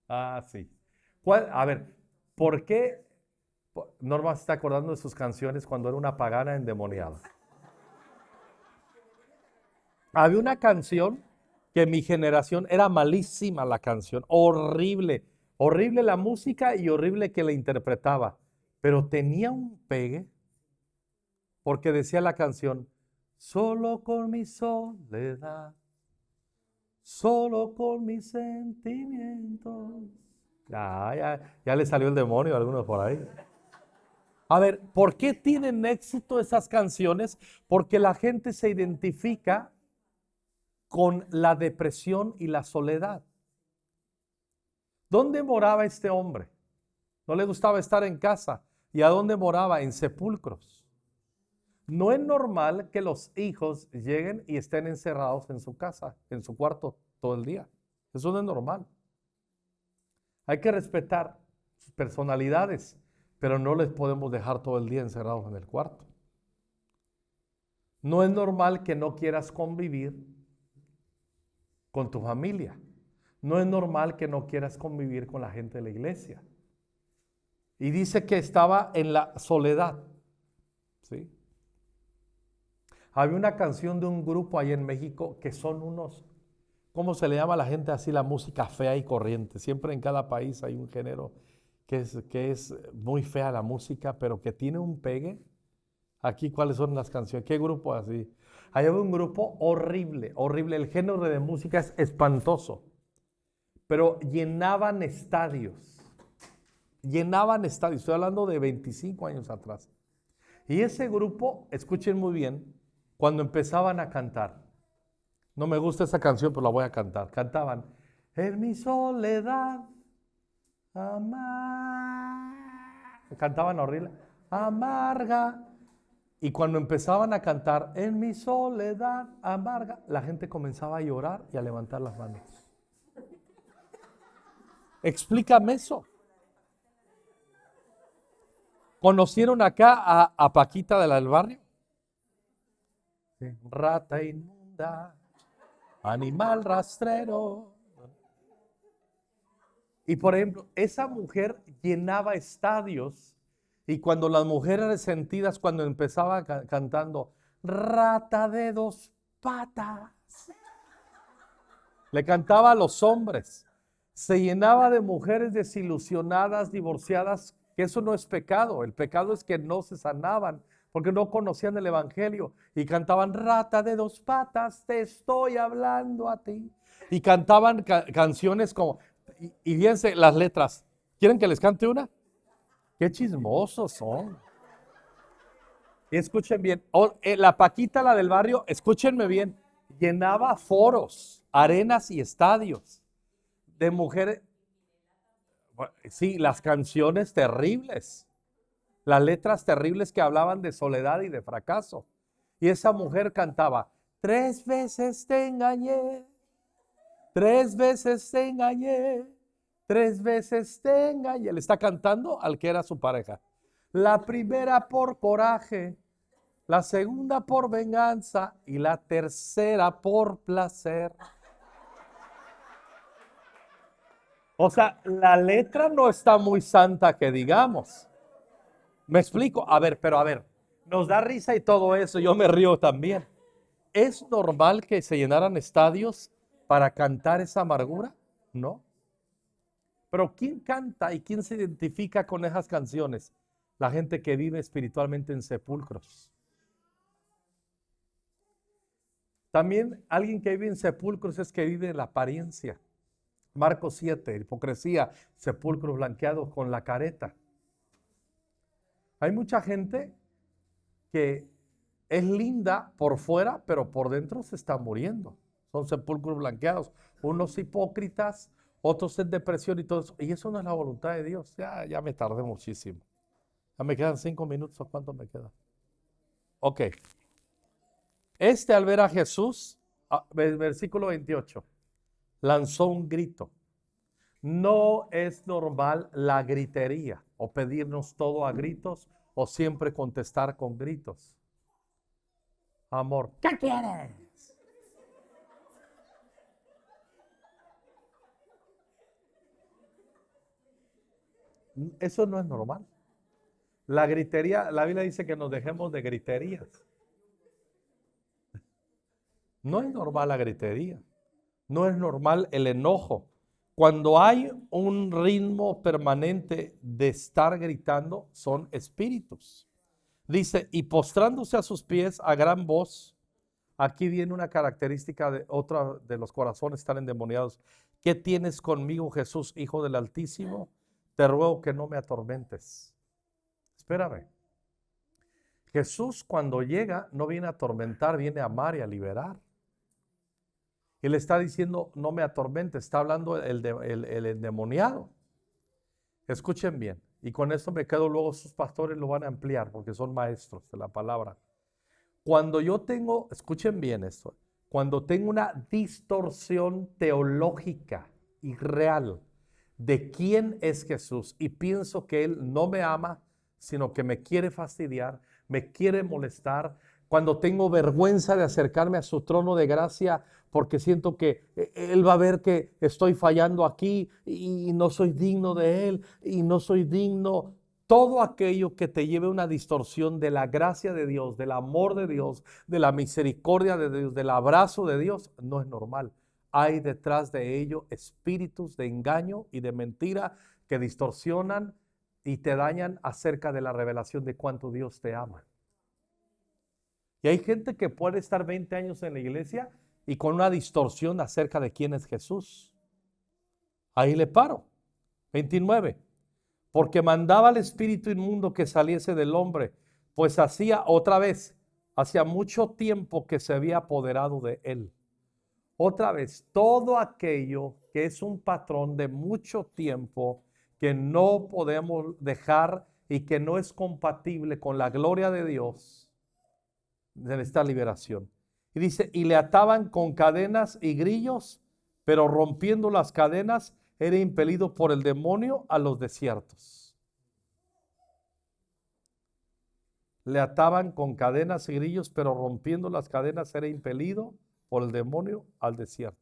Ah, sí. A ver, ¿por qué Norma se está acordando de sus canciones cuando era una pagana endemoniada? Había una canción que mi generación era malísima la canción, horrible, horrible la música y horrible que la interpretaba, pero tenía un pegue porque decía la canción, solo con mi soledad, solo con mis sentimientos. Ya le salió el demonio a algunos por ahí. A ver, ¿por qué tienen éxito esas canciones? Porque la gente se identifica con la depresión y la soledad. ¿Dónde moraba este hombre? No le gustaba estar en casa. ¿Y a dónde moraba? En sepulcros. No es normal que los hijos lleguen y estén encerrados en su casa, en su cuarto todo el día. Eso no es normal. Hay que respetar sus personalidades, pero no les podemos dejar todo el día encerrados en el cuarto. No es normal que no quieras convivir con tu familia. No es normal que no quieras convivir con la gente de la iglesia. Y dice que estaba en la soledad. ¿Sí? Había una canción de un grupo ahí en México que son unos, ¿cómo se le llama a la gente así? La música fea y corriente. Siempre en cada país hay un género que es muy fea la música, pero que tiene un pegue. Aquí, ¿cuáles son las canciones? ¿Qué grupo así? Ahí había un grupo horrible, horrible. El género de música es espantoso, pero llenaban estadios. Llenaban estadios. Estoy hablando de 25 años atrás. Y ese grupo, escuchen muy bien, cuando empezaban a cantar, no me gusta esa canción, pero la voy a cantar. Cantaban, en mi soledad, amarga. Cantaban horrible. Amarga. Y cuando empezaban a cantar en mi soledad amarga, la gente comenzaba a llorar y a levantar las manos. Explícame eso. ¿Conocieron acá a Paquita de la del barrio? Sí. Rata inmunda, animal rastrero. Y por ejemplo, esa mujer llenaba estadios y cuando las mujeres resentidas, cuando empezaba cantando, rata de dos patas, le cantaba a los hombres, se llenaba de mujeres desilusionadas, divorciadas, que eso no es pecado, el pecado es que no se sanaban porque no conocían el evangelio y cantaban rata de dos patas, te estoy hablando a ti. Y cantaban canciones como, y fíjense las letras, ¿quieren que les cante una? Qué chismosos son. Y escuchen bien, la Paquita, la del barrio, escúchenme bien, llenaba foros, arenas y estadios de mujeres. Sí, las canciones terribles, las letras terribles que hablaban de soledad y de fracaso. Y esa mujer cantaba, 3 veces te engañé, 3 veces te engañé, 3 veces te engañé. Le está cantando al que era su pareja. La primera por coraje, la segunda por venganza y la tercera por placer. O sea, la letra no está muy santa que digamos. ¿Me explico? A ver, nos da risa y todo eso, yo me río también. ¿Es normal que se llenaran estadios para cantar esa amargura? No. Pero ¿quién canta y quién se identifica con esas canciones? La gente que vive espiritualmente en sepulcros. También alguien que vive en sepulcros es que vive en la apariencia. Marcos 7, hipocresía, sepulcros blanqueados con la careta. Hay mucha gente que es linda por fuera, pero por dentro se está muriendo. Son sepulcros blanqueados. Unos hipócritas, otros en depresión y todo eso. Y eso no es la voluntad de Dios. Ya me tardé muchísimo. Ya me quedan 5 minutos. ¿O cuánto me queda? Ok. Al ver a Jesús, versículo 28, lanzó un grito. No es normal la gritería o pedirnos todo a gritos o siempre contestar con gritos. Amor, ¿qué quieres? Eso no es normal. La gritería, la Biblia dice que nos dejemos de griterías. No es normal la gritería. No es normal el enojo. Cuando hay un ritmo permanente de estar gritando, son espíritus. Dice, y postrándose a sus pies a gran voz, aquí viene una característica de otra de los corazones tan endemoniados. ¿Qué tienes conmigo, Jesús, Hijo del Altísimo? Te ruego que no me atormentes. Espérame. Jesús cuando llega no viene a atormentar, viene a amar y a liberar. Él está diciendo, no me atormentes, está hablando el endemoniado. Escuchen bien, y con esto me quedo, luego sus pastores lo van a ampliar porque son maestros de la palabra. Cuando yo tengo, escuchen bien esto, cuando tengo una distorsión teológica y real de quién es Jesús y pienso que Él no me ama, sino que me quiere fastidiar, me quiere molestar, cuando tengo vergüenza de acercarme a su trono de gracia porque siento que Él va a ver que estoy fallando aquí y no soy digno de Él y no soy digno. Todo aquello que te lleve a una distorsión de la gracia de Dios, del amor de Dios, de la misericordia de Dios, del abrazo de Dios, no es normal. Hay detrás de ello espíritus de engaño y de mentira que distorsionan y te dañan acerca de la revelación de cuánto Dios te ama. Y hay gente que puede estar 20 años en la iglesia y con una distorsión acerca de quién es Jesús. Ahí le paro. 29. Porque mandaba al espíritu inmundo que saliese del hombre, pues hacía mucho tiempo que se había apoderado de él. Otra vez, todo aquello que es un patrón de mucho tiempo que no podemos dejar y que no es compatible con la gloria de Dios, de esta liberación. Y dice, y le ataban con cadenas y grillos, pero rompiendo las cadenas era impelido por el demonio a los desiertos. Le ataban con cadenas y grillos, pero rompiendo las cadenas era impelido por el demonio al desierto.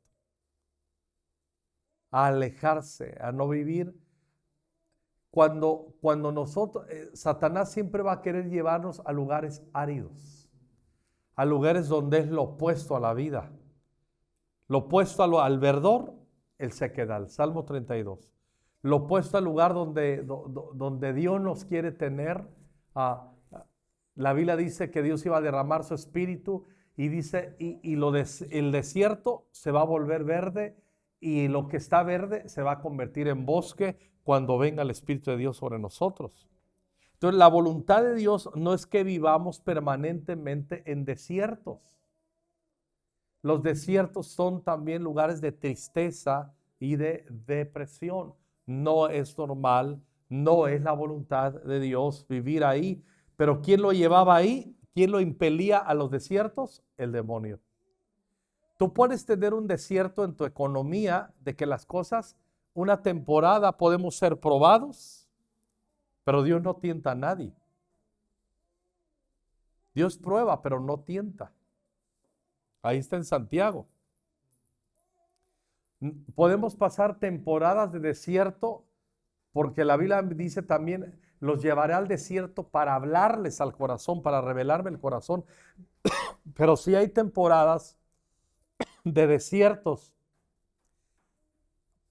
A alejarse, a no vivir. Cuando nosotros, Satanás siempre va a querer llevarnos a lugares áridos, a lugares donde es lo opuesto a la vida. Lo opuesto al verdor, el sequedal, Salmo 32. Lo opuesto al lugar donde Dios nos quiere tener. La Biblia dice que Dios iba a derramar su espíritu y dice, el desierto se va a volver verde y lo que está verde se va a convertir en bosque cuando venga el Espíritu de Dios sobre nosotros. Entonces, la voluntad de Dios no es que vivamos permanentemente en desiertos. Los desiertos son también lugares de tristeza y de depresión. No es normal, no es la voluntad de Dios vivir ahí. Pero ¿quién lo llevaba ahí? ¿Quién lo impelía a los desiertos? El demonio. Tú puedes tener un desierto en tu economía de que las cosas, una temporada podemos ser probados, pero Dios no tienta a nadie. Dios prueba, pero no tienta. Ahí está en Santiago. Podemos pasar temporadas de desierto porque la Biblia dice también, los llevaré al desierto para hablarles al corazón, para revelarme el corazón. Pero sí hay temporadas de desiertos.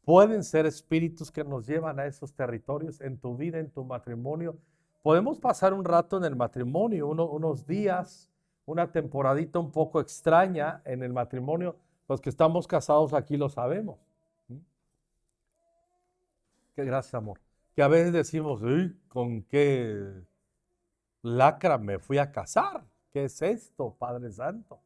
Pueden ser espíritus que nos llevan a esos territorios en tu vida, en tu matrimonio. Podemos pasar un rato en el matrimonio, unos días, una temporadita un poco extraña en el matrimonio. Los que estamos casados aquí lo sabemos. Qué gracias, amor. Que a veces decimos, uy, ¿con qué lacra me fui a casar? ¿Qué es esto, Padre Santo?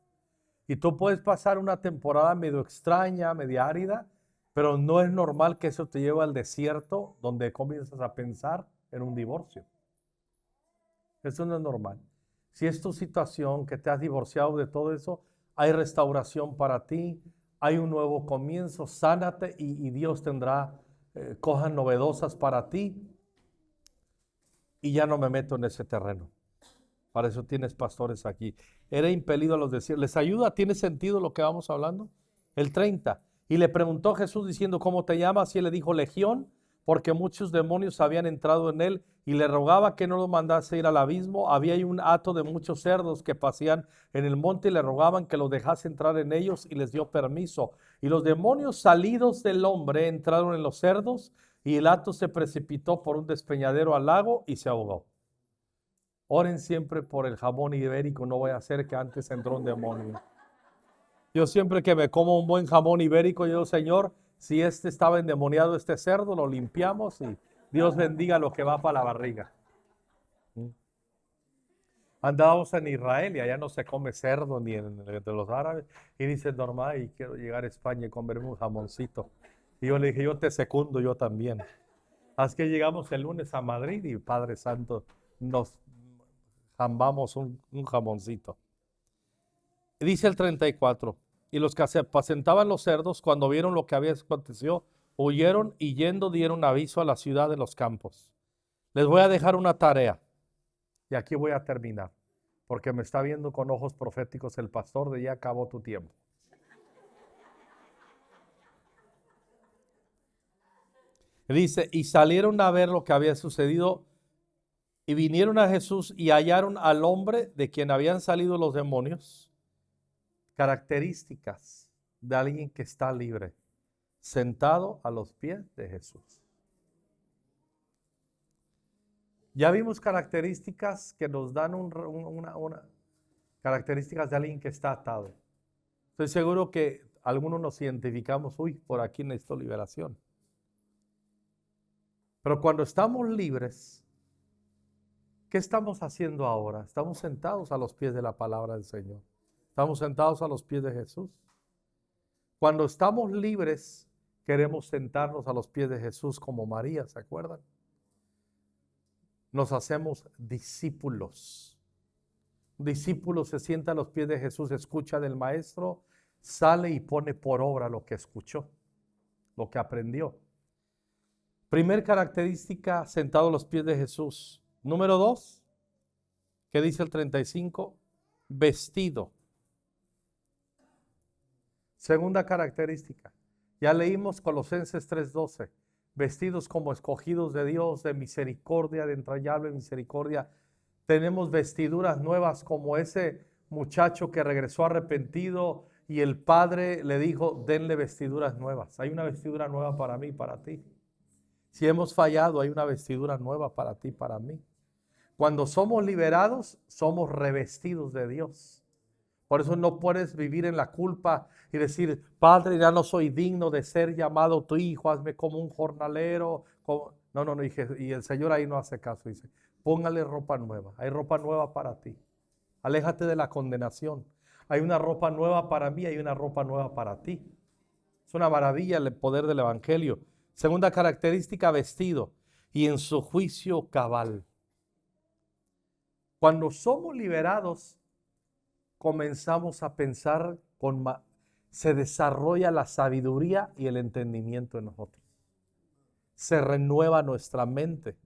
Y tú puedes pasar una temporada medio extraña, media árida, pero no es normal que eso te lleve al desierto donde comienzas a pensar en un divorcio. Eso no es normal. Si es tu situación, que te has divorciado de todo eso, hay restauración para ti, hay un nuevo comienzo, sánate y Dios tendrá cosas novedosas para ti. Y ya no me meto en ese terreno. Para eso tienes pastores aquí. Era impelido a los desiertos. ¿Les ayuda? ¿Tiene sentido lo que vamos hablando? El 30. Y le preguntó Jesús diciendo, ¿cómo te llamas? Y él le dijo, Legión, porque muchos demonios habían entrado en él, y le rogaba que no lo mandase ir al abismo. Había ahí un hato de muchos cerdos que pasían en el monte y le rogaban que los dejase entrar en ellos, y les dio permiso. Y los demonios salidos del hombre entraron en los cerdos, y el hato se precipitó por un despeñadero al lago y se ahogó. Oren siempre por el jamón ibérico, no voy a hacer que antes entró un demonio. Yo siempre que me como un buen jamón ibérico, yo, Señor, si estaba endemoniado, este cerdo, lo limpiamos y Dios bendiga lo que va para la barriga. Andábamos en Israel y allá no se come cerdo ni entre los árabes. Y dice, normal, y quiero llegar a España y comerme un jamoncito. Y yo le dije, yo te secundo, yo también. Así que llegamos el lunes a Madrid y Padre Santo, nos jambamos un jamoncito. Dice el 34, y los que apacentaban los cerdos, cuando vieron lo que había acontecido, huyeron y yendo dieron aviso a la ciudad de los campos. Les voy a dejar una tarea, y aquí voy a terminar, porque me está viendo con ojos proféticos el pastor de ya acabó tu tiempo. Dice, y salieron a ver lo que había sucedido, y vinieron a Jesús y hallaron al hombre de quien habían salido los demonios. Características de alguien que está libre, sentado a los pies de Jesús. Ya vimos características que nos dan características de alguien que está atado. Estoy seguro que algunos nos identificamos, uy, por aquí necesito liberación. Pero cuando estamos libres, ¿qué estamos haciendo ahora? Estamos sentados a los pies de la palabra del Señor. Estamos sentados a los pies de Jesús. Cuando estamos libres, queremos sentarnos a los pies de Jesús como María, ¿se acuerdan? Nos hacemos discípulos. Un discípulo se sienta a los pies de Jesús, escucha del maestro, sale y pone por obra lo que escuchó, lo que aprendió. Primer característica, sentado a los pies de Jesús. Número 2, ¿qué dice el 35? Vestido. Segunda característica, ya leímos Colosenses 3:12, vestidos como escogidos de Dios, de misericordia, de entrañable misericordia. Tenemos vestiduras nuevas como ese muchacho que regresó arrepentido y el padre le dijo, denle vestiduras nuevas. Hay una vestidura nueva para mí, para ti. Si hemos fallado, hay una vestidura nueva para ti, para mí. Cuando somos liberados, somos revestidos de Dios. Por eso no puedes vivir en la culpa y decir, Padre, ya no soy digno de ser llamado tu hijo, hazme como un jornalero. No, y el Señor ahí no hace caso, dice, póngale ropa nueva, hay ropa nueva para ti. Aléjate de la condenación. Hay una ropa nueva para mí, hay una ropa nueva para ti. Es una maravilla el poder del Evangelio. Segunda característica, vestido y en su juicio cabal. Cuando somos liberados, comenzamos a pensar, se desarrolla la sabiduría y el entendimiento en nosotros. Se renueva nuestra mente.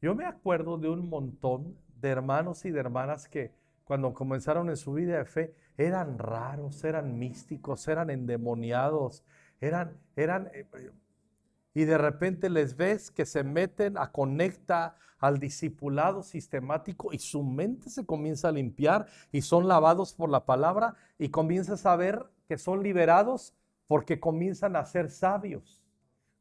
Yo me acuerdo de un montón de hermanos y de hermanas que cuando comenzaron en su vida de fe, eran raros, eran místicos, eran endemoniados, y de repente les ves que se meten a conecta al discipulado sistemático y su mente se comienza a limpiar y son lavados por la palabra y comienzas a ver que son liberados porque comienzan a ser sabios,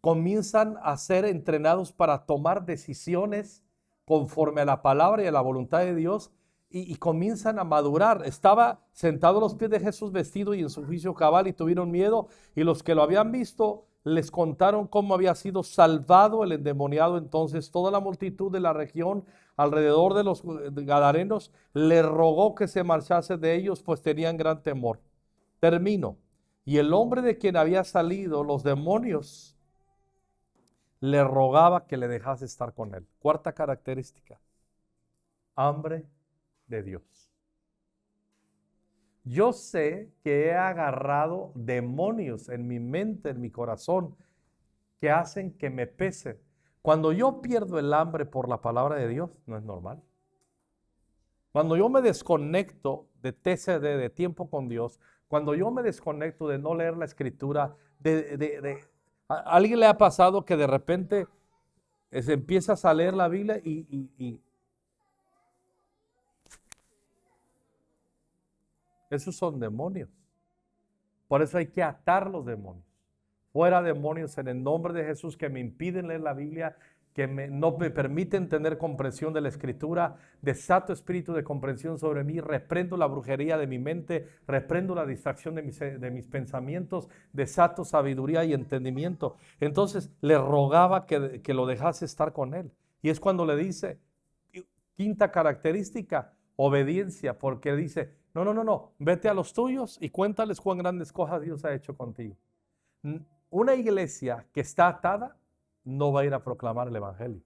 comienzan a ser entrenados para tomar decisiones conforme a la palabra y a la voluntad de Dios y comienzan a madurar. Estaba sentado a los pies de Jesús vestido y en su juicio cabal y tuvieron miedo y los que lo habían visto les contaron cómo había sido salvado el endemoniado. Entonces toda la multitud de la región alrededor de los gadarenos le rogó que se marchase de ellos, pues tenían gran temor. Termino. Y el hombre de quien había salido los demonios le rogaba que le dejase estar con él. Cuarta característica, hambre de Dios. Yo sé que he agarrado demonios en mi mente, en mi corazón, que hacen que me pesen. Cuando yo pierdo el hambre por la palabra de Dios, no es normal. Cuando yo me desconecto de TCD, de tiempo con Dios, cuando yo me desconecto de no leer la escritura, ¿a alguien le ha pasado que de repente empiezas a leer la Biblia y esos son demonios? Por eso hay que atar los demonios. Fuera demonios en el nombre de Jesús que me impiden leer la Biblia, que no me permiten tener comprensión de la escritura. Desato espíritu de comprensión sobre mí, reprendo la brujería de mi mente, reprendo la distracción de mis pensamientos, desato sabiduría y entendimiento. Entonces le rogaba que lo dejase estar con él. Y es cuando le dice, quinta característica, obediencia, porque dice, no, vete a los tuyos y cuéntales cuán grandes cosas Dios ha hecho contigo. Una iglesia que está atada no va a ir a proclamar el evangelio.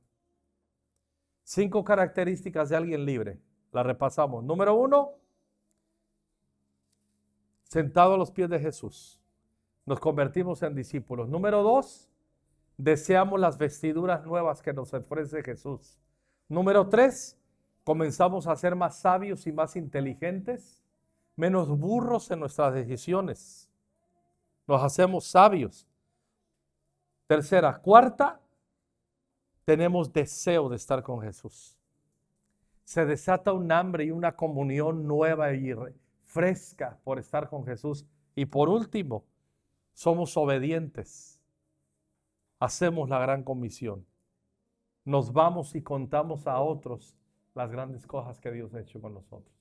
5 características de alguien libre. La repasamos. Número 1, sentado a los pies de Jesús. Nos convertimos en discípulos. Número 2, deseamos las vestiduras nuevas que nos ofrece Jesús. Número 3, comenzamos a ser más sabios y más inteligentes, menos burros en nuestras decisiones. Nos hacemos sabios. Tercera, cuarta, tenemos deseo de estar con Jesús. Se desata un hambre y una comunión nueva y fresca por estar con Jesús. Y por último, somos obedientes. Hacemos la gran comisión. Nos vamos y contamos a otros las grandes cosas que Dios ha hecho con nosotros.